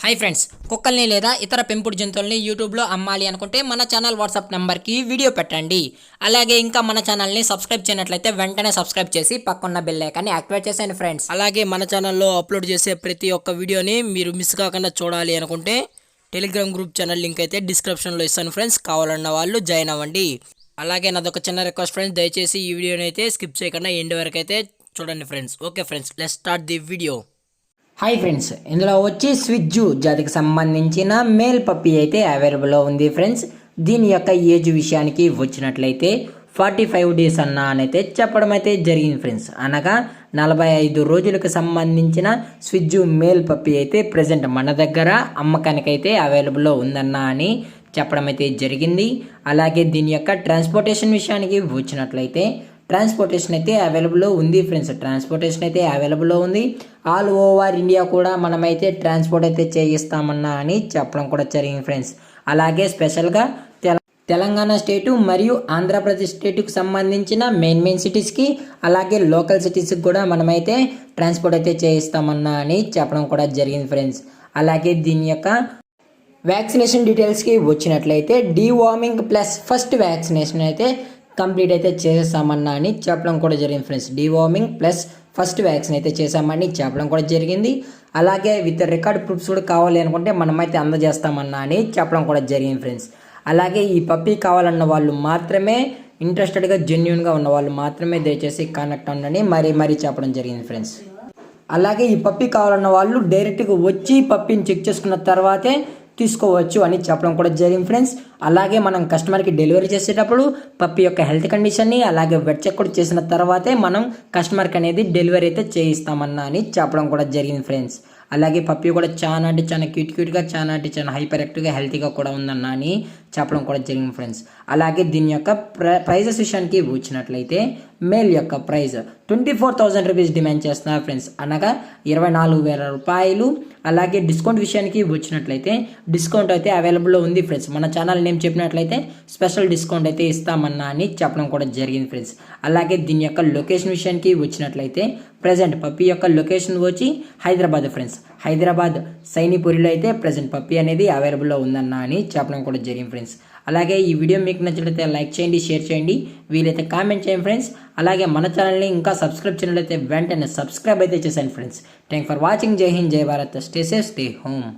Hi friends, కుక్కల్ని లేదా ఇతర పెంపుడు జంతువుల్ని యూట్యూబ్లో అమ్మాలి అనుకుంటే మన ఛానల్ వాట్సాప్ నెంబర్కి వీడియో పెట్టండి. అలాగే ఇంకా మన ఛానల్ని సబ్స్క్రైబ్ చేయనట్లయితే వెంటనే సబ్స్క్రైబ్ చేసి పక్కన్న బెల్ ఐకాన్ని యాక్టివేట్ చేసేయండి ఫ్రెండ్స్. అలాగే మన ఛానల్లో అప్లోడ్ చేసే ప్రతి ఒక్క వీడియోని మీరు మిస్ కాకుండా చూడాలి అనుకుంటే టెలిగ్రామ్ గ్రూప్ ఛానల్ లింక్ అయితే డిస్క్రిప్షన్లో ఇస్తాను ఫ్రెండ్స్. కావాలన్న వాళ్ళు జాయిన్ అవ్వండి. అలాగే నాదొక చిన్న రిక్వెస్ట్ ఫ్రెండ్స్, దయచేసి ఈ వీడియోని అయితే స్కిప్ చేయకుండా ఎండ్ వరకు అయితే చూడండి friends. Okay friends, let's start the video. Hi friends, ఇందులో వచ్చి స్విజ్జు జాతికి సంబంధించిన మేల్ పప్పీ అయితే అవైలబుల్లో ఉంది ఫ్రెండ్స్. దీని యొక్క ఏజ్ విషయానికి వచ్చినట్లయితే 45 డేస్ అయితే చెప్పడం అయితే జరిగింది ఫ్రెండ్స్. అనగా 45 రోజులకు సంబంధించిన స్విజ్జు మేల్ పప్పీ అయితే ప్రజెంట్ మన దగ్గర అమ్మకానికైతే అవైలబుల్లో ఉందన్నా అని చెప్పడం అయితే జరిగింది. అలాగే దీని యొక్క ట్రాన్స్పోర్టేషన్ విషయానికి వచ్చినట్లయితే ట్రాన్స్పోర్టేషన్ అయితే అవైలబుల్లో ఉంది ఫ్రెండ్స్. ట్రాన్స్పోర్టేషన్ అయితే అవైలబుల్లో ఉంది. ఆల్ ఓవర్ ఇండియా కూడా మనమైతే ట్రాన్స్పోర్ట్ అయితే చేయిస్తామన్నా అని చెప్పడం కూడా జరిగింది ఫ్రెండ్స్. అలాగే స్పెషల్గా తెలంగాణ స్టేటు మరియు ఆంధ్రప్రదేశ్ స్టేటుకు సంబంధించిన మెయిన్ సిటీస్కి అలాగే లోకల్ సిటీస్కి కూడా మనమైతే ట్రాన్స్పోర్ట్ అయితే చేయిస్తామన్నా అని చెప్పడం కూడా జరిగింది ఫ్రెండ్స్. అలాగే దీని యొక్క వ్యాక్సినేషన్ డీటెయిల్స్కి వచ్చినట్లయితే డీవార్మింగ్ ప్లస్ ఫస్ట్ వ్యాక్సినేషన్ అయితే కంప్లీట్ అయితే చేసేసామన్నా అని చెప్పడం కూడా జరిగింది friends. Deworming plus first vaccine అయితే చేసామని చెప్పడం కూడా జరిగింది. అలాగే విత్ రికార్డ్ ప్రూఫ్స్ కూడా కావాలి అనుకుంటే మనమైతే అందజేస్తామన్నా అని చెప్పడం కూడా జరిగింది ఫ్రెండ్స్. అలాగే ఈ పప్పీ కావాలన్న వాళ్ళు మాత్రమే, ఇంట్రెస్టెడ్గా జెన్యున్గా ఉన్న వాళ్ళు మాత్రమే దయచేసి కాంటాక్ట్ అవ్వండి మరీ చెప్పడం జరిగింది ఫ్రెండ్స్. అలాగే ఈ పప్పీ కావాలన్న వాళ్ళు డైరెక్ట్గా వచ్చి పప్పీని చెక్ చేసుకున్న తర్వాతే తీసుకోవచ్చు అని చెప్పడం కూడా జరిగింది ఫ్రెండ్స్. అలాగే మనం కస్టమర్కి డెలివరీ చేసేటప్పుడు పప్పీ యొక్క హెల్త్ కండిషన్ని అలాగే వెట్ చెక్ కూడా చేసిన తర్వాతే మనం కస్టమర్కి అనేది డెలివరీ అయితే చేయిస్తామన్నా అని చెప్పడం కూడా జరిగింది ఫ్రెండ్స్. అలాగే పప్పీ కూడా చాలా క్యూట్గా చాలా హైపర్ యాక్టివ్గా హెల్తీగా కూడా ఉందన్న అని చెప్పడం కూడా జరిగింది ఫ్రెండ్స్. అలాగే దీని యొక్క ప్రైజెస్ విషయానికి వచ్చినట్లయితే మేల్ యొక్క ప్రైజ్ 24,000 రూపీస్ డిమాండ్ చేస్తున్నారు ఫ్రెండ్స్. అనగా 24,000 రూపాయలు. అలాగే డిస్కౌంట్ విషయానికి వచ్చినట్లయితే డిస్కౌంట్ అయితే అవైలబుల్లో ఉంది ఫ్రెండ్స్. మన ఛానల్ నేమ్ చెప్పినట్లయితే స్పెషల్ డిస్కౌంట్ అయితే ఇస్తామన్నా అని చెప్పడం కూడా జరిగింది ఫ్రెండ్స్. అలాగే దీని యొక్క లొకేషన్ విషయానికి వచ్చినట్లయితే ప్రజెంట్ పప్పీ యొక్క లొకేషన్ వచ్చి హైదరాబాద్ ఫ్రెండ్స్. హైదరాబాద్ సైనిపూరిలో అయితే ప్రజెంట్ పప్పీ అనేది అవైలబుల్లో ఉందన్న అని చెప్పడం కూడా జరిగింది ఫ్రెండ్స్. అలాగే ఈ వీడియో మీకు నచ్చినట్లయితే లైక్ చేయండి, షేర్ చేయండి, వీలైతే కామెంట్ చేయండి ఫ్రెండ్స్. అలాగే మన ఛానల్ని ఇంకా సబ్స్క్రైబ్ చేయనట్లయితే వెంటనే సబ్స్క్రైబ్ అయితే చేసేయండి ఫ్రెండ్స్. Thank for watching. జై హింద్, జై Bharat. Stay safe, stay home.